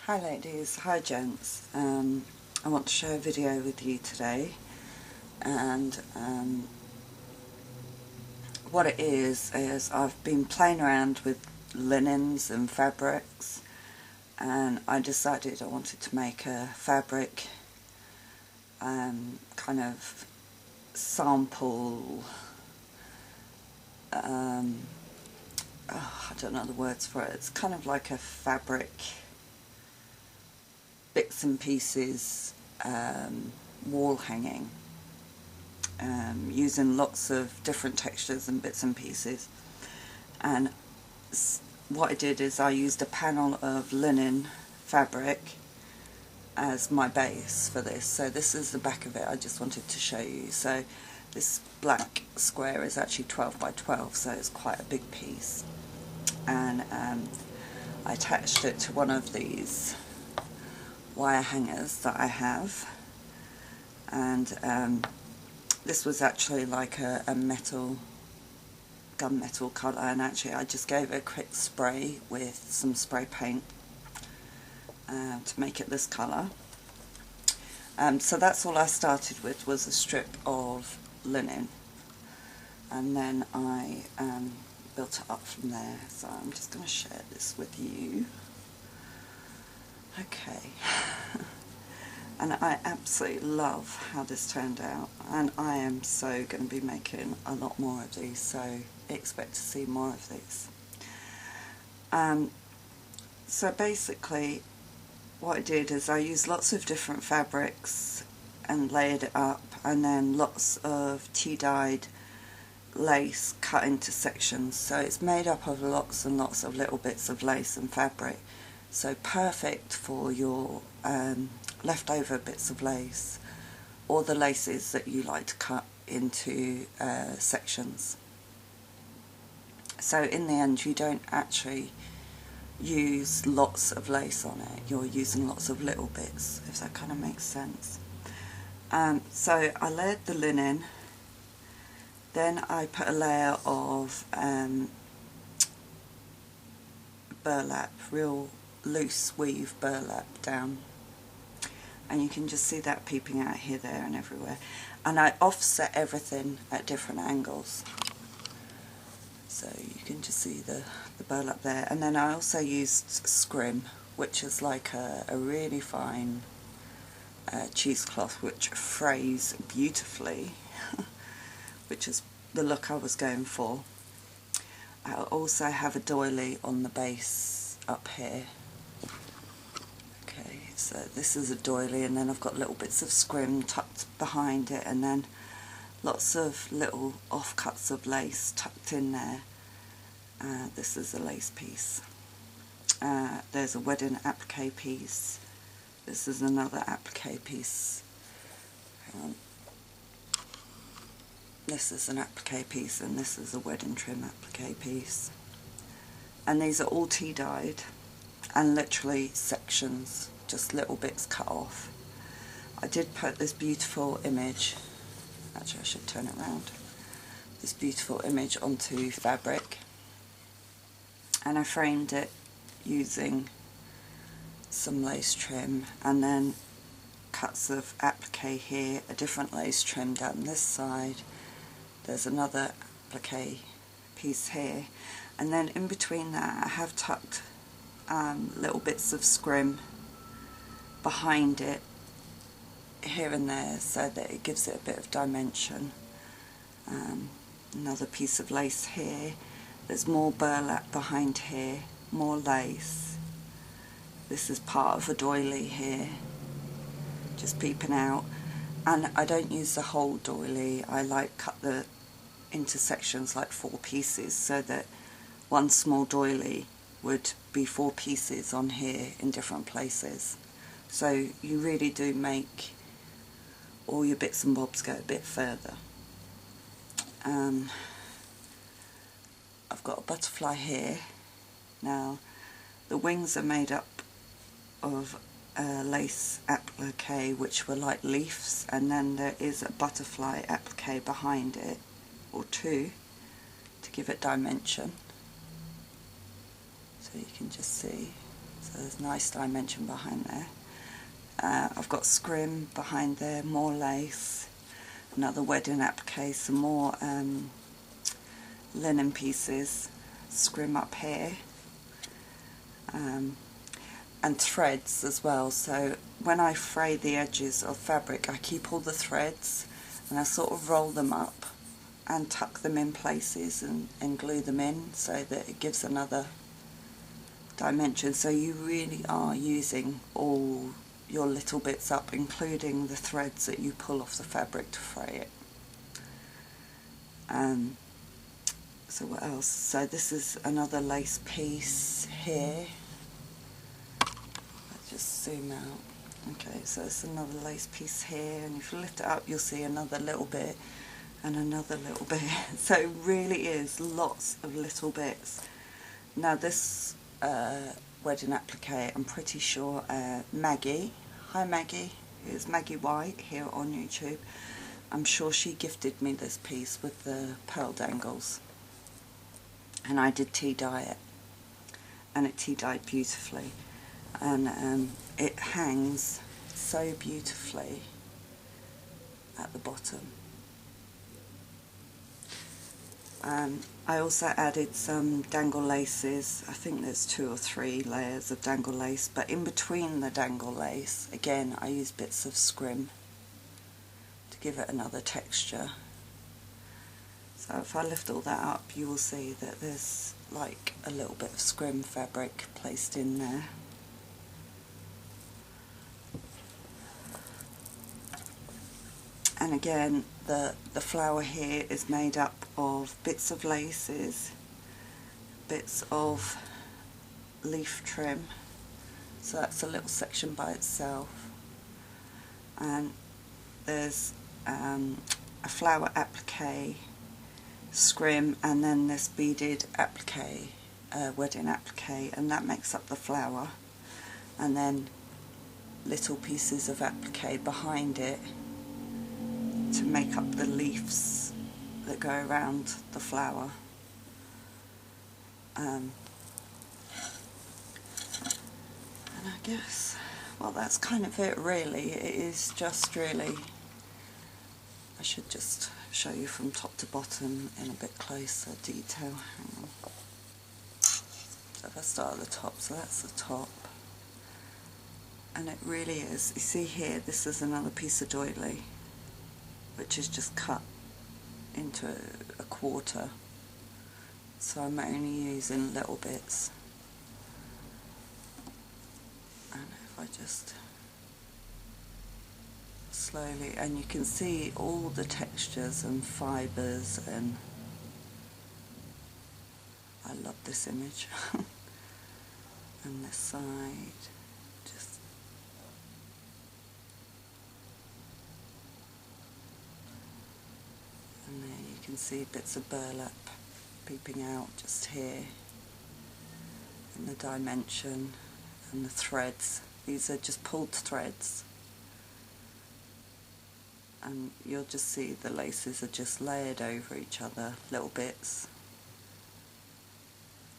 Hi ladies, hi gents. I want to share a video with you today, and what it is I've been playing around with linens and fabrics, and I decided I wanted to make a fabric kind of sample, I don't know the words for it. It's kind of like a fabric bits and pieces wall hanging, using lots of different textures and bits and pieces. And what I did is I used a panel of linen fabric as my base for this. So this is the back of it. I just wanted to show you. So this black square is actually 12 by 12, so it's quite a big piece. And I attached it to one of these wire hangers that I have, and this was actually like a metal, gunmetal colour, and actually I just gave it a quick spray with some spray paint to make it this colour. So that's all I started with, was a strip of linen, and then I built it up from there. So I'm just going to share this with you. Okay, and I absolutely love how this turned out, and I am so going to be making a lot more of these, so expect to see more of these. So basically what I did is I used lots of different fabrics and layered it up, and then lots of tea-dyed lace cut into sections, so it's made up of lots and lots of little bits of lace and fabric. So perfect for your leftover bits of lace, or the laces that you like to cut into sections. So in the end you don't actually use lots of lace on it, you're using lots of little bits, if that kind of makes sense. So I layered the linen, then I put a layer of burlap, real loose weave burlap down, and you can just see that peeping out here, there and everywhere. And I offset everything at different angles, so you can just see the burlap there. And then I also used scrim, which is like a really fine cheesecloth which frays beautifully which is the look I was going for. I also have a doily on the base up here. Okay, so this is a doily, and then I've got little bits of scrim tucked behind it, and then lots of little offcuts of lace tucked in there. This is a lace piece. There's a wedding applique piece. This is another applique piece. Hang on. This is an applique piece, and this is a wedding trim applique piece. And these are all tea dyed, and literally sections, just little bits cut off. I did put this beautiful image, actually I should turn it around, this beautiful image onto fabric, and I framed it using some lace trim, and then cuts of applique here, a different lace trim down this side, there's another applique piece here, and then in between that I have tucked little bits of scrim behind it here and there, so that it gives it a bit of dimension. Another piece of lace here, there's more burlap behind here, more lace. This is part of a doily here, just peeping out. And I don't use the whole doily, I like cut the into sections, like 4 pieces, so that one small doily would be 4 pieces on here in different places. So you really do make all your bits and bobs go a bit further. I've got a butterfly here. Now the wings are made up of lace applique, which were like leaves, and then there is a butterfly applique behind it, or 2, to give it dimension. So you can just see So there's nice dimension behind there. I've got scrim behind there, more lace, another wedding applique, some more linen pieces, scrim up here, and threads as well. So when I fray the edges of fabric, I keep all the threads and I sort of roll them up and tuck them in places and glue them in so that it gives another dimension. So you really are using all your little bits up, including the threads that you pull off the fabric to fray it. So what else? So this is another lace piece here. Let's just zoom out. Okay, so it's another lace piece here, and if you lift it up you'll see another little bit and another little bit. So it really is lots of little bits. Now this wedding applique, I'm pretty sure Maggie, hi Maggie, here's Maggie White here on YouTube. I'm sure she gifted me this piece with the pearl dangles, and I did tea dye it, and it tea dyed beautifully, and it hangs so beautifully at the bottom. I also added some dangle laces. I think there's 2 or 3 layers of dangle lace, but in between the dangle lace, again, I used bits of scrim to give it another texture. So if I lift all that up, you will see that there's like a little bit of scrim fabric placed in there. And again, the flower here is made up of bits of laces, bits of leaf trim, so that's a little section by itself, and there's a flower applique, scrim, and then this beaded applique, wedding applique, and that makes up the flower, and then little pieces of applique behind it to make up the leaves that go around the flower. And I guess, well, that's kind of it really. It is just really, I should just show you from top to bottom in a bit closer detail. Hang on. So if I start at the top, so that's the top. And it really is, you see here, this is another piece of doily, which is just cut into a quarter, so I'm only using little bits. And if I just slowly, and you can see all the textures and fibres, and I love this image. And this side, just and there you can see bits of burlap peeping out just here, and the dimension and the threads. These are just pulled threads, and you'll just see the laces are just layered over each other, little bits.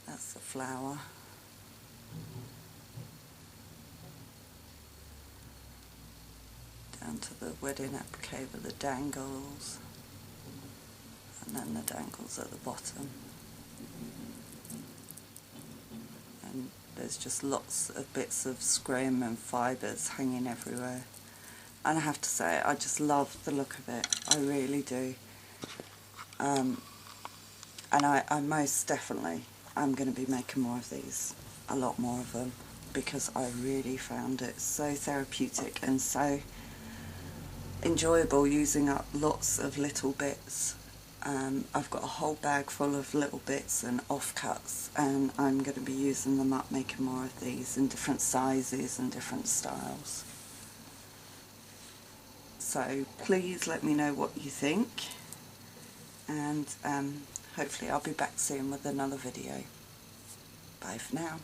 That's the flower. Down to the wedding applique with the dangles, and then the dangles at the bottom. And there's just lots of bits of scrim and fibres hanging everywhere. And I have to say, I just love the look of it. I really do. And I most definitely am going to be making more of these, a lot more of them, because I really found it so therapeutic and so enjoyable using up lots of little bits. I've got a whole bag full of little bits and offcuts, and I'm going to be using them up, making more of these in different sizes and different styles. So please let me know what you think, and hopefully I'll be back soon with another video. Bye for now.